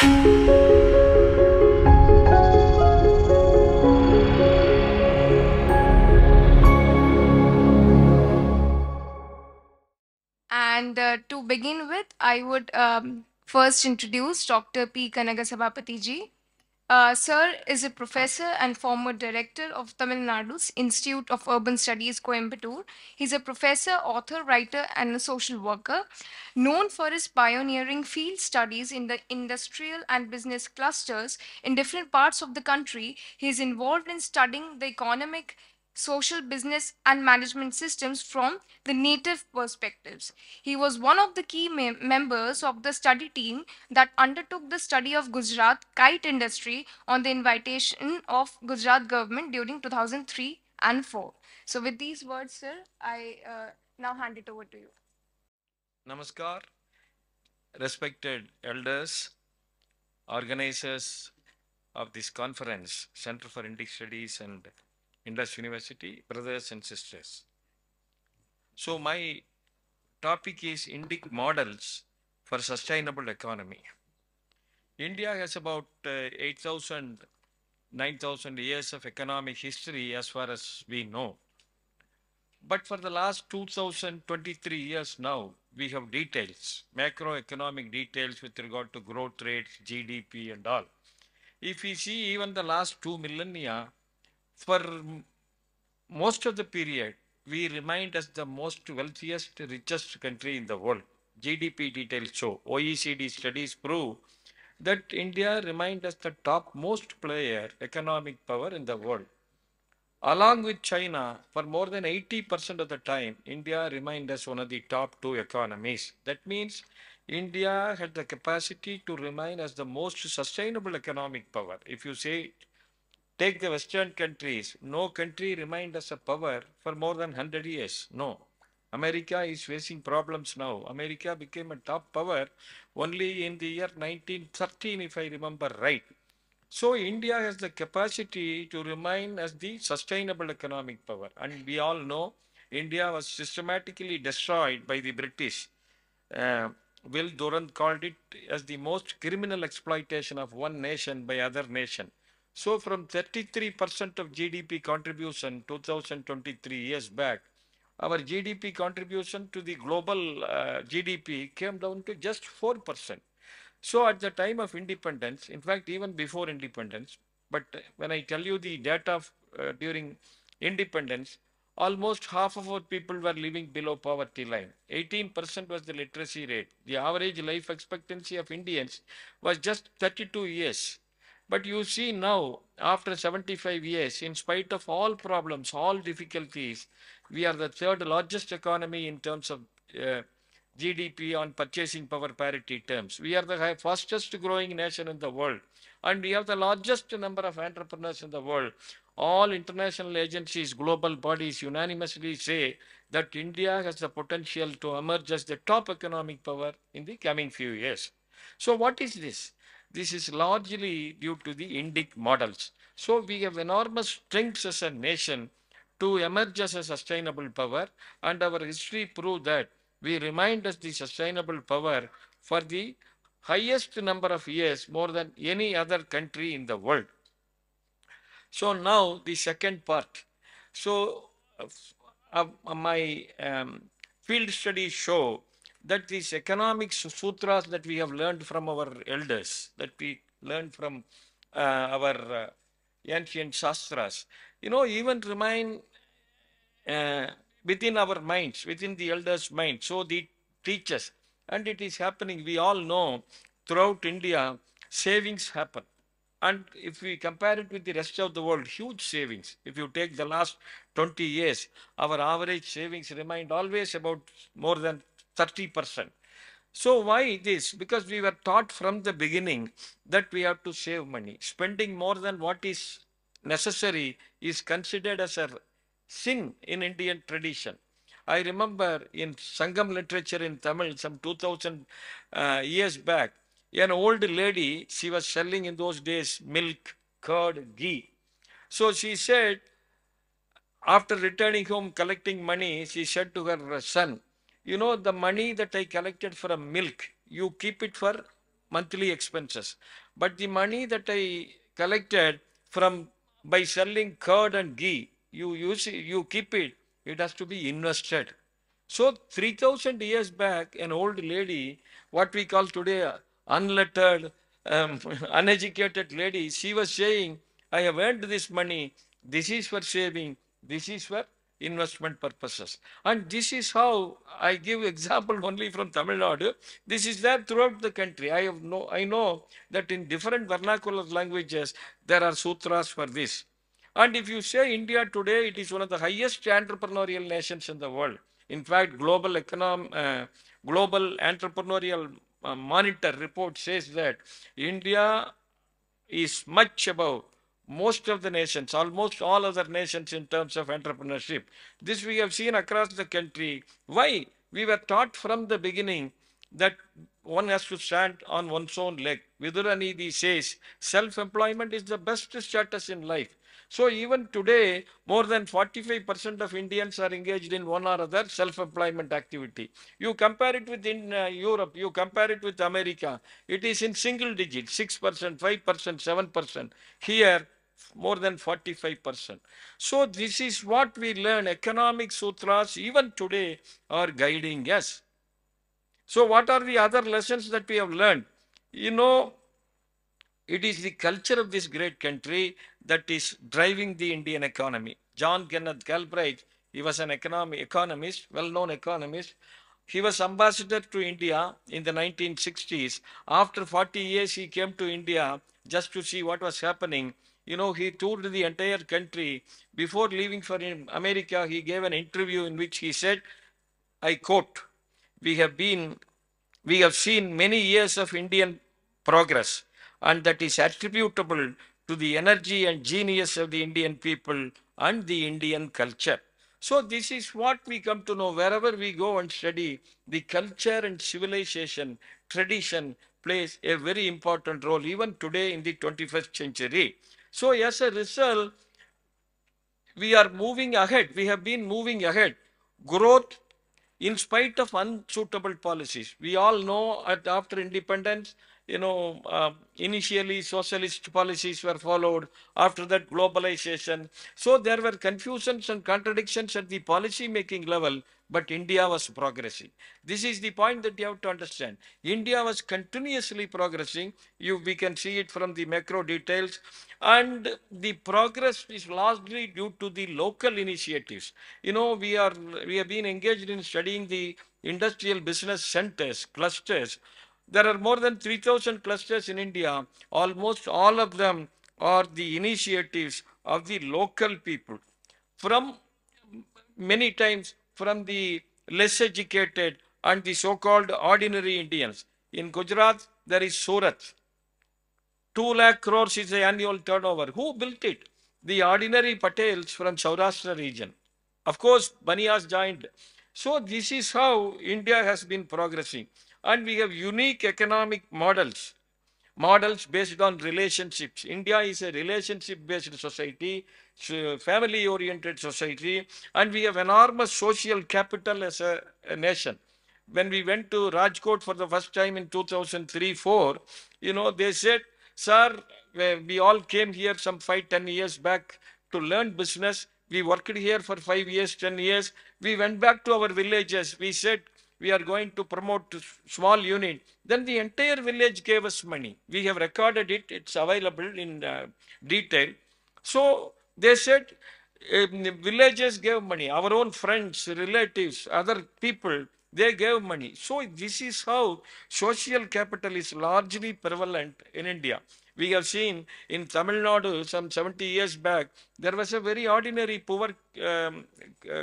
And to begin with, I would first introduce Dr. P. Kanagasabapathi ji. Sir is a professor and former director of Tamil Nadu's Institute of Urban Studies, Coimbatore. He's a professor, author, writer, and a social worker, known for his pioneering field studies in the industrial and business clusters in different parts of the country. He is involved in studying the economic, social, business, and management systems from the native perspectives. He was one of the key members of the study team that undertook the study of Gujarat kite industry on the invitation of Gujarat government during 2003 and 4. So with these words, sir, I now hand it over to you. Namaskar, respected elders, organizers of this conference, Center for Indic Studies and Indus University, brothers and sisters. So my topic is Indic Models for Sustainable Economy. India has about 8,000, 9,000 years of economic history as far as we know. But for the last 2023 years now, we have details, macroeconomic details with regard to growth rates, GDP and all. If we see even the last 2 millennia, for most of the period, we remained as the most wealthiest, richest country in the world. GDP details show, OECD studies prove that India remained as the top most player, economic power in the world. Along with China, for more than 80% of the time, India remained as one of the top two economies. That means India had the capacity to remain as the most sustainable economic power. If you say, take the Western countries, no country remained as a power for more than 100 years. No. America is facing problems now. America became a top power only in the year 1913, if I remember right. So India has the capacity to remain as the sustainable economic power. And we all know India was systematically destroyed by the British. Uh, Will Durant called it as the most criminal exploitation of one nation by other nation. So from 33% of GDP contribution 2023 years back, our GDP contribution to the global GDP came down to just 4%. So at the time of independence, in fact, even before independence, but when I tell you the data during independence, almost half of our people were living below poverty line. 18% was the literacy rate. The average life expectancy of Indians was just 32 years. But you see now, after 75 years, in spite of all problems, all difficulties, we are the third largest economy in terms of GDP on purchasing power parity terms. We are the fastest growing nation in the world, and we have the largest number of entrepreneurs in the world. All international agencies, global bodies unanimously say that India has the potential to emerge as the top economic power in the coming few years. So what is this? This is largely due to the Indic models. So we have enormous strengths as a nation to emerge as a sustainable power, and our history proved that we remained as the sustainable power for the highest number of years, more than any other country in the world. So now the second part. So my field studies show that these economic sutras that we have learned from our elders, that we learned from our ancient shastras, even remain uh, within our minds, within the elders' mind. So they teach us, and it is happening. We all know throughout India, savings happen. And if we compare it with the rest of the world, huge savings. If you take the last 20 years, our average savings remained always about more than 30%. So why this? Because we were taught from the beginning that we have to save money. Spending more than what is necessary is considered as a sin in Indian tradition. I remember in Sangam literature in Tamil some 2000 years back, an old lady, she was selling in those days milk, curd, ghee. So she said, after returning home, collecting money, she said to her son, the money that I collected from milk, you keep it for monthly expenses. But the money that I collected from by selling curd and ghee, you use it, you keep it, it has to be invested. So 3000 years back, an old lady, what we call today unlettered, uneducated lady, she was saying, I have earned this money, this is for saving, this is for investment purposes. And this is how I give example only from Tamil Nadu. This is there throughout the country. I know that in different vernacular languages, there are sutras for this. And if you say India today, it is one of the highest entrepreneurial nations in the world. In fact, global entrepreneurial monitor report says that India is much above most of the nations, almost all other nations in terms of entrepreneurship. This we have seen across the country. Why? We were taught from the beginning that one has to stand on one's own leg. Viduranidhi says self-employment is the best status in life. So even today, more than 45% of Indians are engaged in one or other self-employment activity. You compare it with in Europe, you compare it with America, it is in single digits, 6%, 5%, 7%. Here, more than 45%. So this is what we learn. Economic sutras, even today, are guiding us. So what are the other lessons that we have learned? You know, it is the culture of this great country that is driving the Indian economy. John Kenneth Galbraith, he was an economist, well-known economist. He was ambassador to India in the 1960s. After 40 years, he came to India just to see what was happening. You know, he toured the entire country. Before leaving for America, he gave an interview in which he said, I quote, we have been we have seen many years of Indian progress, and that is attributable to the energy and genius of the Indian people and the Indian culture. So this is what we come to know wherever we go and study. The culture and civilization, tradition plays a very important role even today in the 21st century. So as a result, we are moving ahead. We have been moving ahead. Growth in spite of unsuitable policies. We all know after independence, initially socialist policies were followed. After that, globalization. So there were confusions and contradictions at the policy making level, but India was progressing. This is the point that you have to understand. India was continuously progressing. We can see it from the macro details. And the progress is largely due to the local initiatives. We have been engaged in studying the industrial business centers, clusters. There are more than 3,000 clusters in India. Almost all of them are the initiatives of the local people. From many times from the less educated and the so-called ordinary Indians. In Gujarat, there is Surat. 2 lakh crores is the annual turnover. Who built it? The ordinary Patels from Saurashtra region. Of course, Banias joined. So this is how India has been progressing. And we have unique economic models based on relationships. India is a relationship-based society, family-oriented society, and we have enormous social capital as a nation. When we went to Rajkot for the first time in 2003-4, they said, sir, we all came here some 5-10 years back to learn business. We worked here for 5 years, 10 years. We went back to our villages. We said, we are going to promote small unit. Then the entire village gave us money. We have recorded it. It's available in detail. So they said, villages gave money. Our own friends, relatives, other people, they gave money. So this is how social capital is largely prevalent in India. We have seen in Tamil Nadu some 70 years back, there was a very ordinary poor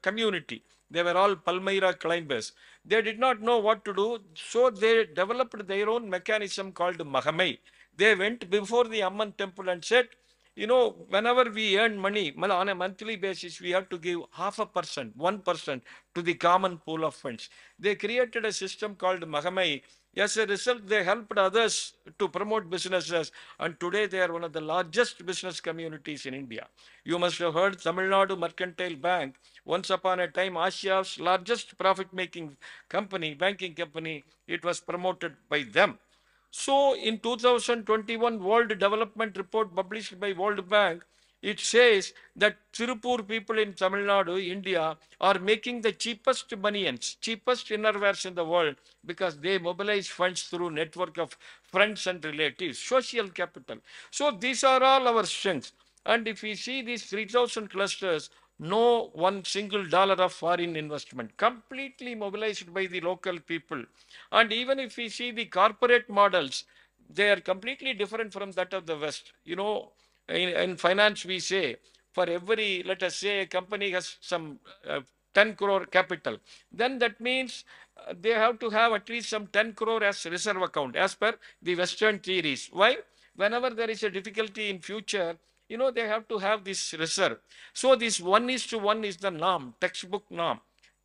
community. They were all Palmyra climbers. They did not know what to do, so they developed their own mechanism called Mahamai. They went before the Amman temple and said, whenever we earn money on a monthly basis, we have to give 0.5%, 1% to the common pool of funds. They created a system called Mahamai. As a result, they helped others to promote businesses, and today they are one of the largest business communities in India. You must have heard Tamil Nadu Mercantile Bank, once upon a time Asia's largest profit-making company, banking company, it was promoted by them. So in 2021 World Development Report published by World Bank, it says that Tirupur people in Tamil Nadu, India, are making the cheapest bunions, cheapest innerwears in the world because they mobilize funds through network of friends and relatives, social capital. So these are all our strengths. And if we see these 3,000 clusters, no one single dollar of foreign investment, completely mobilized by the local people. And even if we see the corporate models, they are completely different from that of the West. In finance, we say for every, let us say, a company has some 10 crore capital, then that means they have to have at least some 10 crore as reserve account, as per the Western theories. Why? Whenever there is a difficulty in future, they have to have this reserve. So this 1:1 is the norm, textbook norm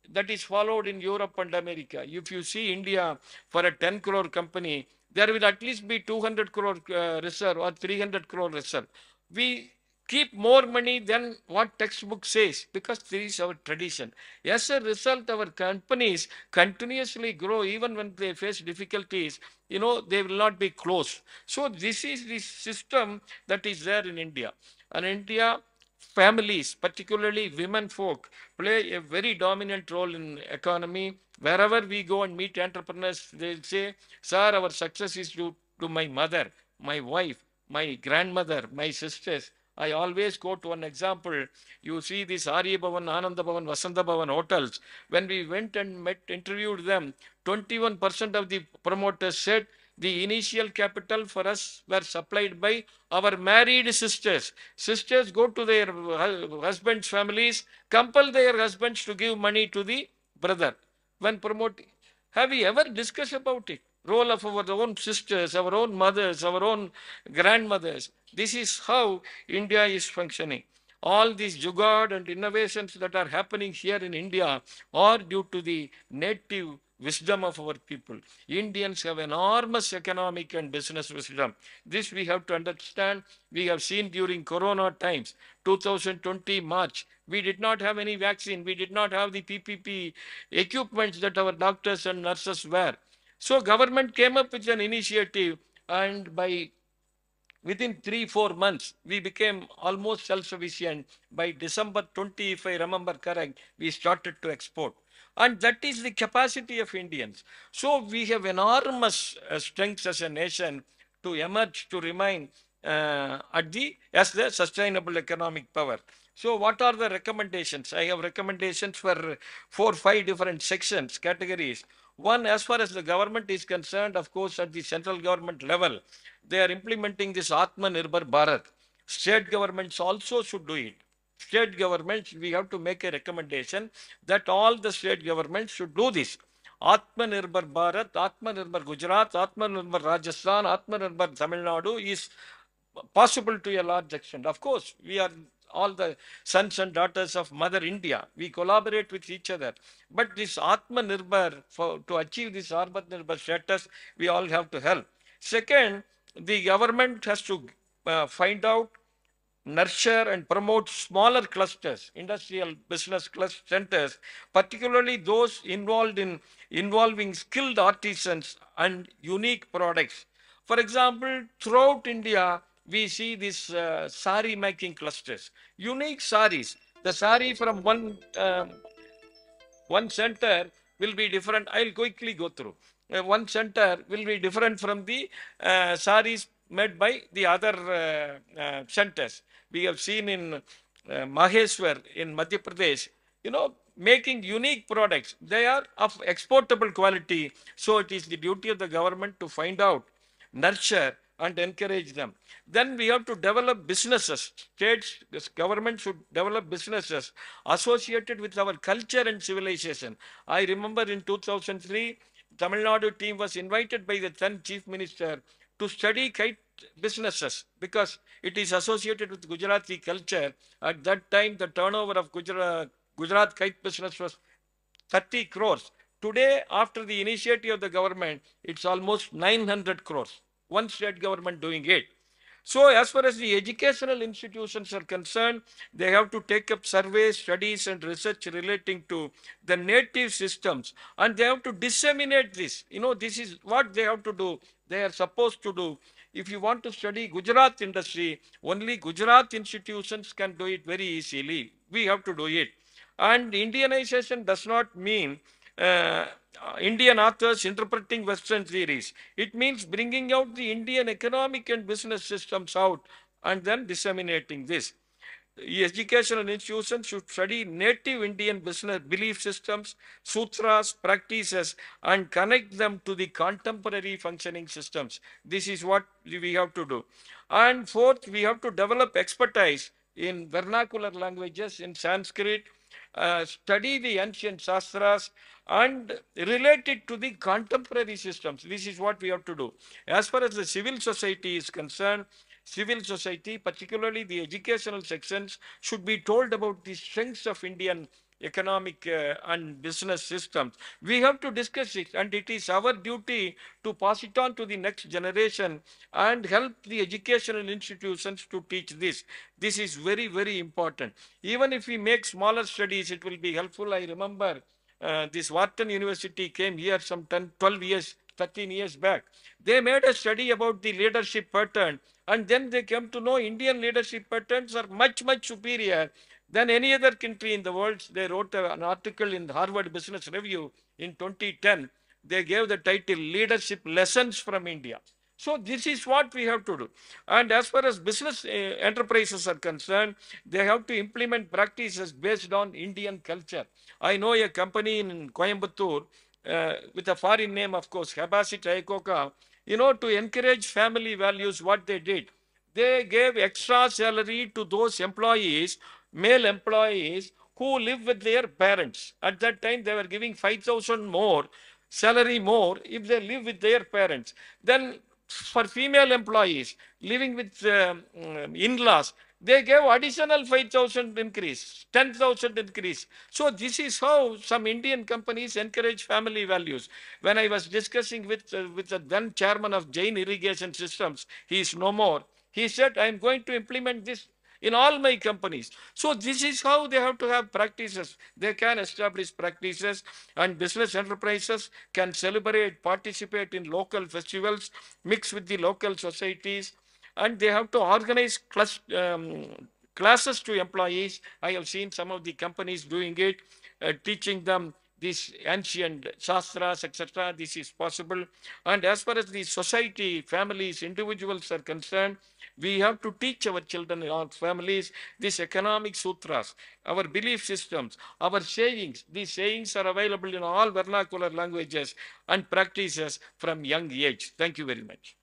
that is followed in Europe and America. If you see India for a 10 crore company, there will at least be 200 crore reserve or 300 crore reserve. We keep more money than what textbook says because this is our tradition. As a result, our companies continuously grow even when they face difficulties. They will not be closed. So this is the system that is there in India. And India, families, particularly women folk, play a very dominant role in economy. Wherever we go and meet entrepreneurs, they'll say, sir, our success is due to my mother, my wife, my grandmother, my sisters. I always quote one example. You see these Arya Bhavan, Ananda Bhavan, Vasanta Bhavan hotels. When we went and interviewed them, 21% of the promoters said the initial capital for us were supplied by our married sisters. Sisters go to their husbands' families, compel their husbands to give money to the brother when promoting. Have we ever discussed about it? Role of our own sisters, our own mothers, our own grandmothers. This is how India is functioning. All these jugaad and innovations that are happening here in India are due to the native wisdom of our people. Indians have enormous economic and business wisdom. This we have to understand. We have seen during Corona times, 2020 March, we did not have any vaccine. We did not have the PPP equipments that our doctors and nurses wear. So government came up with an initiative, and by within 3 4 months we became almost self-sufficient. By December 20, if I remember correct, we started to export, and that is the capacity of Indians. So we have enormous strengths as a nation to emerge, to remain at the as the sustainable economic power. So what are the recommendations? I have recommendations for 4 5 different sections, categories. One, as far as the government is concerned, of course, at the central government level, they are implementing this Atmanirbhar Bharat. State governments also should do it. State governments, we have to make a recommendation that all the state governments should do this. Atmanirbhar Bharat, Atmanirbhar Gujarat, Atmanirbhar Rajasthan, Atmanirbhar Tamil Nadu is possible to a large extent. Of course, we are all the sons and daughters of Mother India. We collaborate with each other. But this Atmanirbhar, to achieve this Atmanirbhar status, we all have to help. Second, the government has to find out, nurture and promote smaller clusters, industrial business cluster centers, particularly those involving skilled artisans and unique products. For example, throughout India, we see these sari making clusters, unique saris. The sari from one center will be different. I'll quickly go through. One center will be different from the saris made by the other centers. We have seen in Maheshwar in Madhya Pradesh, making unique products. They are of exportable quality. So it is the duty of the government to find out, nurture, and encourage them. Then we have to develop businesses. States, government should develop businesses associated with our culture and civilization. I remember in 2003, Tamil Nadu team was invited by the then chief minister to study kite businesses because it is associated with Gujarati culture. At that time, the turnover of Gujarat kite business was 30 crores. Today, after the initiative of the government, it's almost 900 crores. One state government doing it. So, as far as the educational institutions are concerned, they have to take up surveys, studies, and research relating to the native systems, and they have to disseminate this. This is what they have to do. they are supposed to do. If you want to study Gujarat industry, only Gujarat institutions can do it very easily. We have to do it. And Indianization does not mean uh, Indian authors interpreting Western theories. It means bringing out the Indian economic and business systems out and then disseminating this. Educational institutions should study native Indian business belief systems, sutras, practices, and connect them to the contemporary functioning systems. This is what we have to do. And fourth, we have to develop expertise in vernacular languages, in Sanskrit, study the ancient Shastras, and relate it to the contemporary systems. This is what we have to do. As far as the civil society is concerned, civil society, particularly the educational sections, should be told about the strengths of Indian economic and business systems. We have to discuss it, and it is our duty to pass it on to the next generation and help the educational institutions to teach this. This is very, very important. Even if we make smaller studies, it will be helpful. I remember this Wharton University came here some 10, 12 years, 13 years back. They made a study about the leadership pattern, and then they came to know Indian leadership patterns are much, much superior than any other country in the world. They wrote an article in the Harvard Business Review in 2010. They gave the title Leadership Lessons from India. So this is what we have to do. And as far as business enterprises are concerned, they have to implement practices based on Indian culture. I know a company in Coimbatore with a foreign name, of course, Habasi Taikoka, to encourage family values, what they did, they gave extra salary to those employees, male employees, who live with their parents. At that time, they were giving 5,000 more, salary more, if they live with their parents. Then for female employees living with in-laws, they gave additional 5,000 increase, 10,000 increase. So this is how some Indian companies encourage family values. When I was discussing with the then chairman of Jain Irrigation Systems, he is no more. He said, I am going to implement this in all my companies. So this is how they have to have practices. They can establish practices, and business enterprises can celebrate, participate in local festivals, mix with the local societies, and they have to organize classes to employees. I have seen some of the companies doing it, teaching them these ancient shastras, etc. This is possible. And as far as the society, families, individuals are concerned, we have to teach our children, our families, these economic sutras, our belief systems, our sayings. These sayings are available in all vernacular languages and practices from young age. Thank you very much.